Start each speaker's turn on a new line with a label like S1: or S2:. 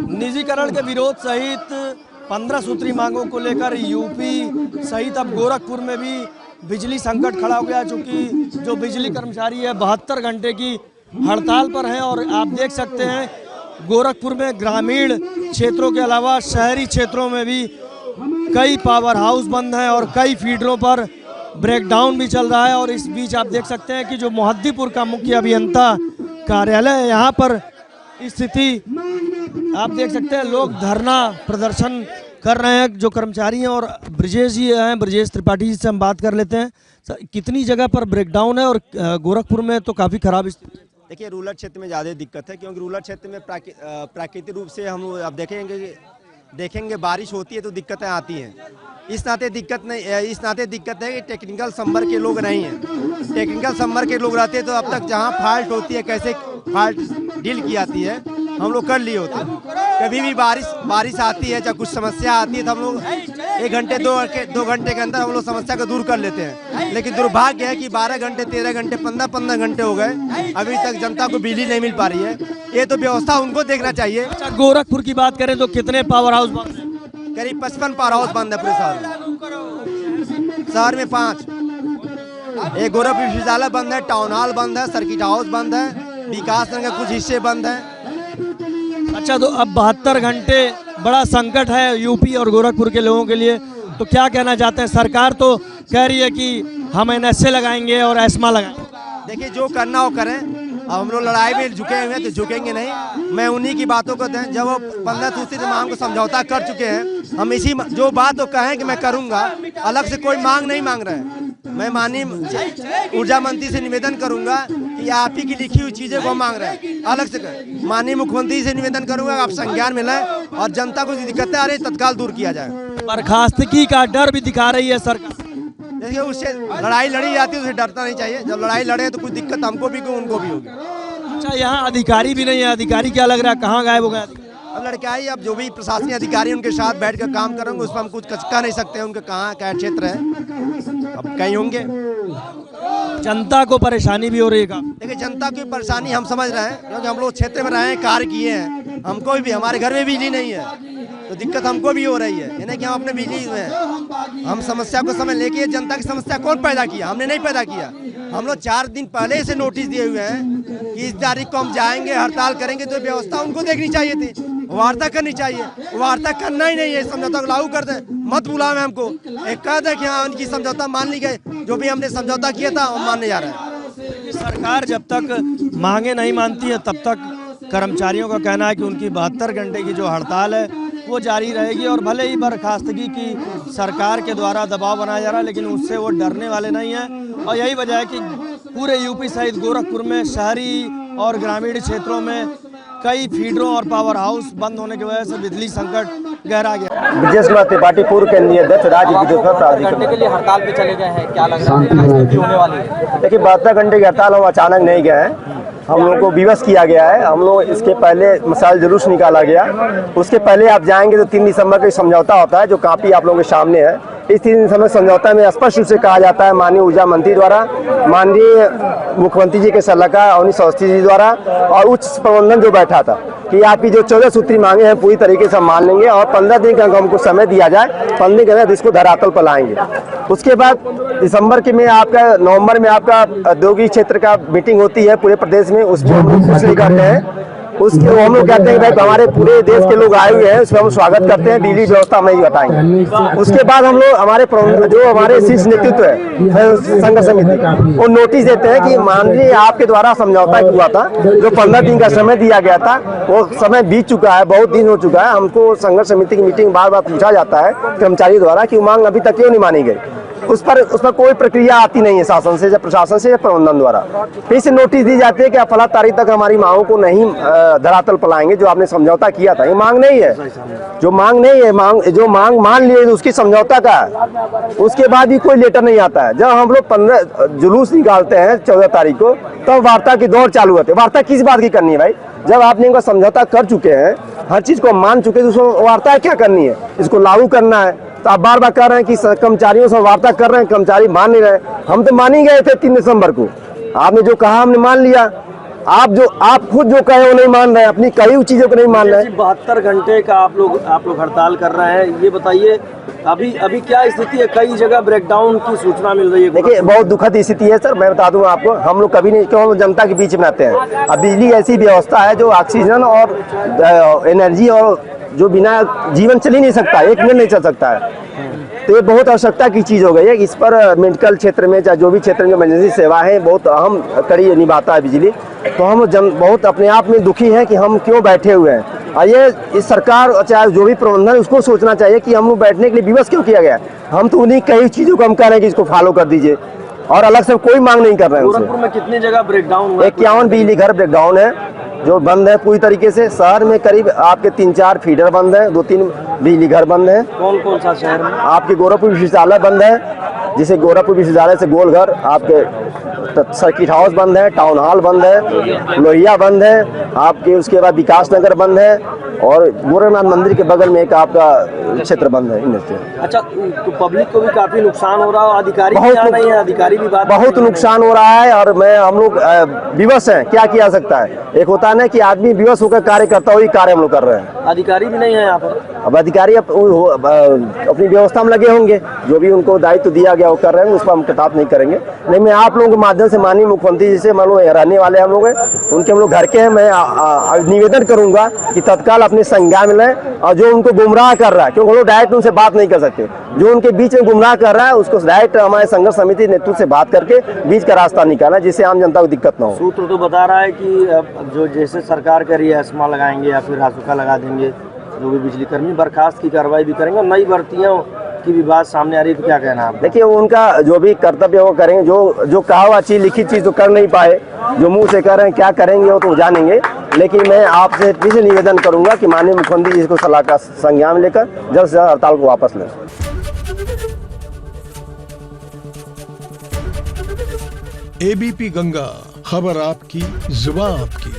S1: निजीकरण के विरोध सहित 15 सूत्री मांगों को लेकर यूपी सहित अब गोरखपुर में भी बिजली संकट खड़ा हो गया, चूंकि जो बिजली कर्मचारी है 72 घंटे की हड़ताल पर हैं। और आप देख सकते हैं गोरखपुर में ग्रामीण क्षेत्रों के अलावा शहरी क्षेत्रों में भी कई पावर हाउस बंद हैं और कई फीडरों पर ब्रेकडाउन भी चल रहा है। और इस बीच आप देख सकते हैं कि जो मोहद्दीपुर का मुख्य अभियंता कार्यालय है, यहाँ पर स्थिति आप देख सकते हैं, लोग धरना प्रदर्शन कर रहे हैं जो कर्मचारी हैं। और ब्रजेश जी हैं, ब्रजेश त्रिपाठी जी से हम बात कर लेते हैं। सर, कितनी जगह पर ब्रेकडाउन है और गोरखपुर में तो काफ़ी खराब स्थिति है?
S2: देखिए, रूरल क्षेत्र में ज़्यादा दिक्कत है, क्योंकि रूरल क्षेत्र में प्राकृतिक रूप से हम अब देखेंगे बारिश होती है तो दिक्कतें आती हैं। इस नाते दिक्कत है कि टेक्निकल संबर के लोग नहीं हैं। टेक्निकल संबर के लोग रहते तो अब तक जहां फॉल्ट होती है, कैसे फॉल्ट डील की जाती है, हम लोग कर लिए होते। कभी भी बारिश आती है, जब कुछ समस्या आती है तो हम लोग 1 घंटे 2 घंटे के अंदर हम लोग समस्या को दूर कर लेते हैं। लेकिन दुर्भाग्य है कि 12 घंटे 13 घंटे 15 घंटे हो गए, अभी तक जनता को बिजली नहीं मिल पा रही है। ये तो व्यवस्था उनको देखना चाहिए।
S1: अच्छा, गोरखपुर की बात करें तो कितने पावर हाउस बंद हैं?
S2: करीब 55 पावर हाउस बंद है पूरे शहर में 5। एक गोरखपुर विश्वविद्यालय बंद है, टाउन हॉल बंद है, सर्किट हाउस बंद है, विकास नगर के कुछ हिस्से बंद हैं।
S1: अच्छा, तो अब 72 घंटे बड़ा संकट है यूपी और गोरखपुर के लोगों के लिए, तो क्या कहना चाहते हैं? सरकार तो कह रही है कि हम एनएसए लगाएंगे और एस्मा लगाएंगे।
S2: देखिए, जो करना हो करें। अब हम लोग लड़ाई में झुके हुए हैं तो झुकेंगे नहीं। मैं उन्हीं की बातों को दें, जब वो 15 सूत्री मांग को समझौता कर चुके हैं, हम इसी जो बात वो कहें कि मैं करूंगा, अलग से कोई मांग नहीं मांग रहे हैं। मैं माननीय ऊर्जा मंत्री से निवेदन करूंगा कि आप ही की लिखी हुई चीजें को मांग रहे हैं, अलग से माननीय मुख्यमंत्री से निवेदन करूंगा आप संज्ञान में लें और जनता को दिक्कतें आ रही तत्काल दूर किया जाए।
S1: बर्खास्तगी का डर भी दिखा रही है सरकार।
S2: देखिए, उससे लड़ाई लड़ी जाती है, उससे डरना नहीं चाहिए। जब लड़ाई लड़े तो कुछ दिक्कत हमको भी उनको भी होगी।
S1: अच्छा, यहाँ अधिकारी भी नहीं है, अधिकारी क्या लग रहा है कहाँ गायब हो गए?
S2: अब लड़के आई, अब जो भी प्रशासनिक अधिकारी उनके साथ बैठ कर काम करेंगे, उस पर हम कुछ कह नहीं सकते उनके कहाँ क्या क्षेत्र है, अब कहीं होंगे।
S1: जनता को परेशानी भी हो रही है।
S2: देखिए, जनता की परेशानी हम समझ रहे हैं, क्योंकि हम लोग क्षेत्र में रहे हैं, कार्य किए हैं। हमको भी हमारे घर में बिजली नहीं है तो दिक्कत हमको भी हो रही है। यानी कि हम अपने बिजली में हम समस्या को समझ लेके, जनता की समस्या कौन पैदा किया? हमने नहीं पैदा किया। हम लोग 4 दिन पहले से नोटिस दिए हुए हैं कि इस तारीख को हम जाएंगे, हड़ताल करेंगे। तो व्यवस्था उनको देखनी चाहिए थी, वार्ता करनी चाहिए। वार्ता करना ही नहीं है, समझौता को लागू कर दे, मत बुलावे हमको। एक कह दे कि हाँ उनकी समझौता मान ली गई, जो भी हमने समझौता किया था हम मानने जा रहे हैं।
S1: सरकार जब तक मांगे नहीं मानती है तब तक कर्मचारियों का कहना है कि उनकी 72 घंटे की जो हड़ताल है वो जारी रहेगी। और भले ही बर्खास्तगी की सरकार के द्वारा दबाव बनाया जा रहा है, लेकिन उससे वो डरने वाले नहीं हैं। और यही वजह है कि पूरे यूपी सहित गोरखपुर में शहरी और ग्रामीण क्षेत्रों में कई फीडरों और पावर हाउस बंद होने की वजह से बिजली संकट गहरा गया।
S3: ब्रजेश त्रिपाठी, पूर्व केंद्रीय अध्यक्ष, राज्य विद्युत प्राधिकरण
S4: के लिए हड़ताल पे चले गए हैं, क्या लग रहा है होने वाली है?
S3: देखिए, 72 घंटे की हड़ताल हम अचानक नहीं गए हैं, हम लोगों को विवश किया गया है। हम लोग इसके पहले मिसाल जुलूस निकाला गया, उसके पहले आप जाएंगे तो 3 दिसंबर का समझौता होता है, जो कापी आप लोगों के सामने है। इस 3 दिसंबर समझौता में स्पष्ट रूप से कहा जाता है माननीय ऊर्जा मंत्री द्वारा, माननीय मुख्यमंत्री जी के सलाहकार अवनीश अवस्थी जी द्वारा और उच्च प्रबंधन जो बैठा था कि आपकी जो 14 सूत्री मांगे हैं पूरी तरीके से मान लेंगे और 15 दिन का हमको समय दिया जाए, 15 दिन के अंदर इसको धरातल पर लाएंगे। उसके बाद दिसंबर के में नवंबर में आपका औद्योगिक क्षेत्र का मीटिंग होती है पूरे प्रदेश में, उसमें हम लोग कुछ नहीं करते हैं। उसके हम लोग कहते हैं भाई हमारे पूरे देश के लोग आए हुए हैं, उसमें हम स्वागत करते हैं, बिजली व्यवस्था में ही बताएंगे। उसके बाद हम लोग हमारे शीर्ष नेतृत्व है संघ समिति, वो नोटिस देते हैं कि माननीय आपके द्वारा समझौता हुआ था, जो 15 दिन का समय दिया गया था, वो समय बीत चुका है, बहुत दिन हो चुका है। हमको संघर्ष समिति की मीटिंग बार बार पूछा जाता है कर्मचारी द्वारा कि मांग अभी तक क्यों नहीं मानी गई। उस पर कोई प्रक्रिया आती नहीं है शासन से, या प्रशासन से, या प्रबंधन द्वारा। फिर से नोटिस दी जाती है कि आप फला तारीख तक हमारी मांगों को नहीं धरातल पर लाएंगे, जो आपने समझौता किया था। ये मांग नहीं है, जो मांग नहीं है, जो मांग मान लिए उसकी समझौता का है। उसके बाद भी कोई लेटर नहीं आता है। जब हम लोग 15 जुलूस निकालते हैं 14 तारीख को, तब वार्ता की दौर चालू होती है। वार्ता किस बात की करनी है भाई? जब आपने इनका समझौता कर चुके हैं, हर चीज को मान चुके हैं, तो उसको वार्ता क्या करनी है? इसको लागू करना है। तो आप बार बार कह रहे हैं कि कर्मचारियों से वार्ता कर रहे हैं, कर्मचारी मान नहीं रहे। हम तो मान ही गए थे 3 दिसंबर को, आपने जो कहा हमने मान लिया। आप खुद जो कहे वो नहीं मान रहे हैं, अपनी कही हुई चीजों को नहीं मान रहे हैं।
S1: 72 घंटे का आप लोग हड़ताल कर रहे हैं, ये बताइए अभी क्या स्थिति है? कई जगह ब्रेकडाउन की सूचना मिल रही है।
S3: देखिए बहुत दुखद स्थिति है सर, मैं बता दूं आपको, हम लोग कभी नहीं, क्यों हम जनता के बीच में रहते हैं। अब बिजली ऐसी व्यवस्था है जो ऑक्सीजन और एनर्जी और जो बिना जीवन चल ही नहीं सकता, एक मिनट नहीं चल सकता है। तो ये बहुत आवश्यकता की चीज़ हो गई है। इस पर मेडिकल क्षेत्र में चाहे जो भी क्षेत्र में इमरजेंसी सेवाएं बहुत अहम कड़ी निभाता है बिजली। तो हम बहुत अपने आप में दुखी हैं कि हम क्यों बैठे हुए हैं। और ये इस सरकार चाहे जो भी प्रबंधन उसको सोचना चाहिए कि हम लोग बैठने के लिए विवश क्यों किया गया। हम तो उन्हीं कई चीज़ों को हम कह रहे हैं कि इसको फॉलो कर दीजिए और अलग से कोई मांग नहीं कर रहे हैं।
S1: गोरखपुर में कितनी जगह ब्रेकडाउन हुआ?
S3: 51 बिजली घर ब्रेकडाउन है जो बंद है पूरी तरीके से। शहर में करीब आपके 3-4 फीडर बंद है, 2-3 बिजली घर बंद है।
S1: कौन सा शहर में?
S3: आपके गोरखपुर विश्वविद्यालय बंद है, जिसे गोरखपुर विश्वविद्यालय से गोलघर, आपके सर्किट हाउस बंद है, टाउन हॉल बंद है, लोहिया बंद है, आपके उसके बाद विकास नगर बंद है और गोरखनाथ मंदिर के बगल में एक आपका क्षेत्र बंद है।
S1: अच्छा, तो पब्लिक को भी काफी नुकसान हो रहा है, अधिकारी भी आ रहे हैं, अधिकारी भी बात
S3: बहुत नुकसान हो रहा है और हम लोग विवश हैं, क्या किया सकता है। एक होता है ना कि आदमी विवश होकर कार्य करता है, वही कार्य हम लोग कर रहे हैं।
S1: अधिकारी भी नहीं है यहाँ पर।
S3: अब अधिकारी अपनी व्यवस्था में लगे होंगे, जो भी उनको दायित्व दिया गया वो कर रहे हैं, उस पर हम कटाप नहीं करेंगे। लेकिन मैं आप लोगों के माध्यम से माननीय मुख्यमंत्री जी से, मान लो रहने वाले हम लोग हैं, उनके हम लोग घर के हैं, मैं निवेदन करूंगा कि तत्काल अपने संज्ञान में लें और जो उनको गुमराह कर रहा है, क्योंकि हम लोग डायरेक्ट उनसे बात नहीं कर सकते, जो उनके बीच में गुमराह कर रहा है उसको डायरेक्ट हमारे संघर्ष समिति नेतृत्व से बात करके बीच का रास्ता निकालना, जिससे आम जनता को दिक्कत ना हो।
S1: सूत्र तो बता रहा है कि अब जो जैसे सरकार कह रही है एस्मा लगाएंगे या फिर रासुका लगा देंगे, जो भी बिजली कर्मी बर्खास्त की कार्रवाई भी करेंगे और नई भर्तियों की भी बात सामने आ रही है। तो क्या कहना है?
S3: देखिए उनका जो भी कर्तव्य वो करेंगे, जो कहा हुआ चीज लिखित चीज तो कर नहीं पाए, जो मुंह से कर रहे हैं क्या करेंगे वो तो जानेंगे। लेकिन मैं आपसे फिर से निवेदन करूंगा कि माननीय मुख्यमंत्री जी इसको सलाह का संज्ञान लेकर जल्द से जल्द हड़ताल को वापस लें।
S5: एबीपी गंगा, खबर आपकी, जुबान आपकी।